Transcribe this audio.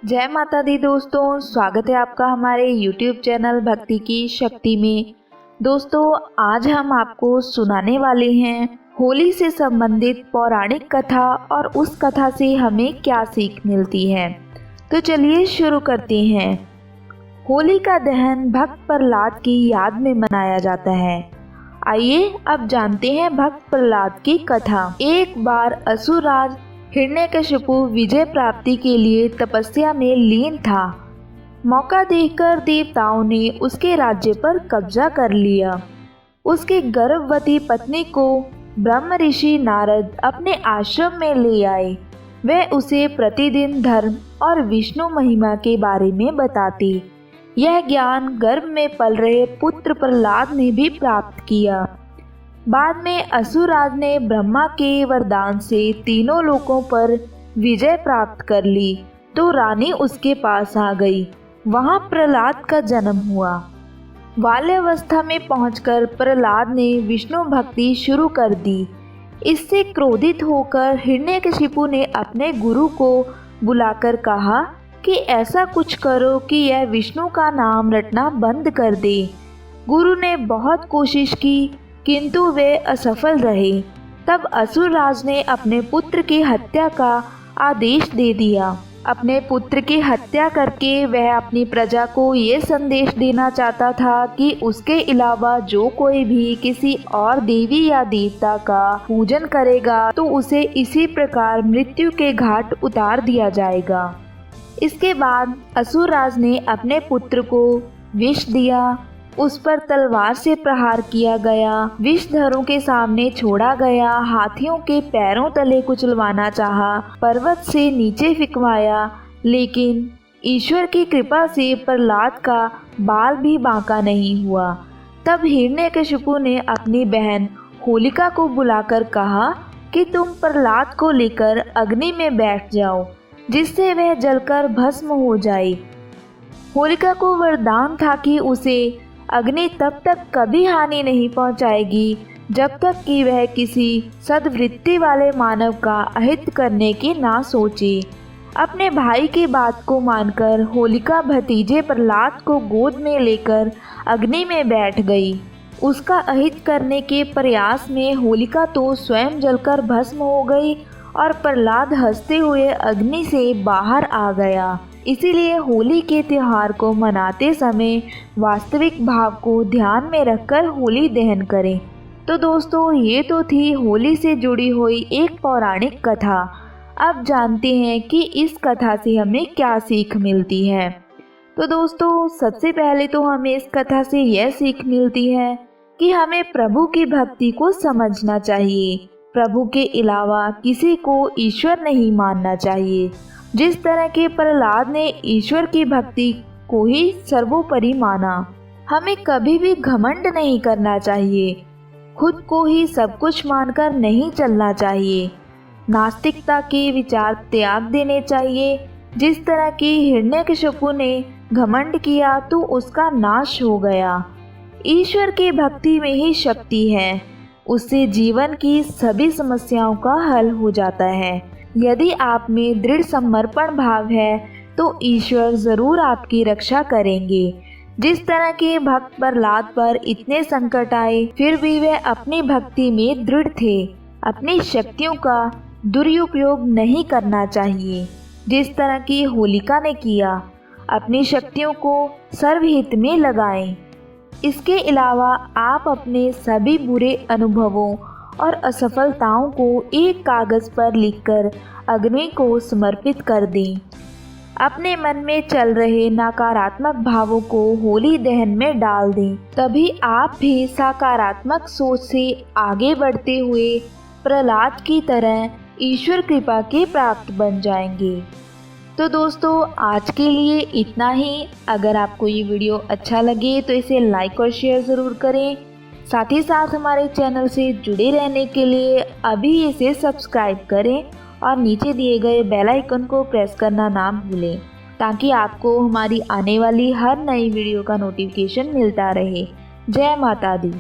जय माता दी दोस्तों, स्वागत है आपका हमारे YouTube चैनल भक्ति की शक्ति में। दोस्तों, आज हम आपको सुनाने वाले हैं होली से संबंधित पौराणिक कथा और उस कथा से हमें क्या सीख मिलती है। तो चलिए शुरू करते हैं। होली का दहन भक्त प्रहलाद की याद में मनाया जाता है। आइए अब जानते हैं भक्त प्रहलाद की कथा। एक बार असुरराज हिरण्यकशिपु विजय प्राप्ति के लिए तपस्या में लीन था। मौका देखकर देवताओं ने उसके राज्य पर कब्जा कर लिया। उसकी गर्भवती पत्नी को ब्रह्म ऋषि नारद अपने आश्रम में ले आए। वह उसे प्रतिदिन धर्म और विष्णु महिमा के बारे में बताती। यह ज्ञान गर्भ में पल रहे पुत्र प्रहलाद ने भी प्राप्त किया। बाद में असुरराज ने ब्रह्मा के वरदान से तीनों लोकों पर विजय प्राप्त कर ली तो रानी उसके पास आ गई। वहां प्रहलाद का जन्म हुआ। बाल्यावस्था में पहुंचकर प्रहलाद ने विष्णु भक्ति शुरू कर दी। इससे क्रोधित होकर हिरण्यकशिपु ने अपने गुरु को बुलाकर कहा कि ऐसा कुछ करो कि यह विष्णु का नाम रटना बंद कर दे। गुरु ने बहुत कोशिश की किंतु वे असफल रहे। तब असुरराज ने अपने पुत्र की हत्या का आदेश दे दिया। अपने पुत्र की हत्या करके वह अपनी प्रजा को ये संदेश देना चाहता था कि उसके अलावा जो कोई भी किसी और देवी या देवता का पूजन करेगा तो उसे इसी प्रकार मृत्यु के घाट उतार दिया जाएगा। इसके बाद असुरराज ने अपने पुत्र को विष दिया। उस पर तलवार से प्रहार किया गया। विषधरों के सामने छोड़ा गया। हाथियों के पैरों तले कुचलवाना चाहा। पर्वत से नीचे फिकवाया, लेकिन ईश्वर की कृपा से प्रहलाद का बाल भी बांका नहीं हुआ। तब हिरण्यकशिपु ने अपनी बहन होलिका को बुलाकर कहा कि तुम प्रहलाद को लेकर अग्नि में बैठ जाओ, जिससे वह जलकर भस्म हो जाए। होलिका को वरदान था कि उसे अग्नि तब तक कभी हानि नहीं पहुंचाएगी जब तक कि वह किसी सद्वृत्ति वाले मानव का अहित करने की ना सोचे। अपने भाई की बात को मानकर होलिका भतीजे प्रहलाद को गोद में लेकर अग्नि में बैठ गई। उसका अहित करने के प्रयास में होलिका तो स्वयं जलकर भस्म हो गई और प्रहलाद हंसते हुए अग्नि से बाहर आ गया। इसीलिए होली के त्यौहार को मनाते समय वास्तविक भाव को ध्यान में रखकर होली दहन करें। तो दोस्तों, ये तो थी होली से जुड़ी हुई एक पौराणिक कथा। अब जानते हैं कि इस कथा से हमें क्या सीख मिलती है। तो दोस्तों, सबसे पहले तो हमें इस कथा से यह सीख मिलती है कि हमें प्रभु की भक्ति को समझना चाहिए। प्रभु के अलावा किसी को ईश्वर नहीं मानना चाहिए। जिस तरह के प्रहलाद ने ईश्वर की भक्ति को ही सर्वोपरि माना। हमें कभी भी घमंड नहीं करना चाहिए। खुद को ही सब कुछ मानकर नहीं चलना चाहिए। नास्तिकता के विचार त्याग देने चाहिए। जिस तरह की हिरण्यकशिपु ने घमंड किया तो उसका नाश हो गया। ईश्वर की भक्ति में ही शक्ति है। उससे जीवन की सभी समस्याओं का हल हो जाता है। यदि आप में दृढ़ समर्पण भाव है तो ईश्वर जरूर आपकी रक्षा करेंगे। जिस तरह के भक्त प्रहलाद पर इतने संकट आए फिर भी वे अपनी भक्ति में दृढ़ थे। अपनी शक्तियों का दुरुपयोग नहीं करना चाहिए, जिस तरह की होलिका ने किया। अपनी शक्तियों को सर्वहित में लगाएं। इसके अलावा आप अपने सभी बुरे अनुभवों और असफलताओं को एक कागज पर लिखकर अग्नि को समर्पित कर दें। अपने मन में चल रहे नकारात्मक भावों को होली दहन में डाल दें। तभी आप भी सकारात्मक सोच से आगे बढ़ते हुए प्रहलाद की तरह ईश्वर कृपा के प्राप्त बन जाएंगे। तो दोस्तों, आज के लिए इतना ही। अगर आपको ये वीडियो अच्छा लगे तो इसे लाइक और शेयर ज़रूर करें। साथ ही साथ हमारे चैनल से जुड़े रहने के लिए अभी इसे सब्सक्राइब करें और नीचे दिए गए बेल आइकन को प्रेस करना ना भूलें, ताकि आपको हमारी आने वाली हर नई वीडियो का नोटिफिकेशन मिलता रहे। जय माता दी।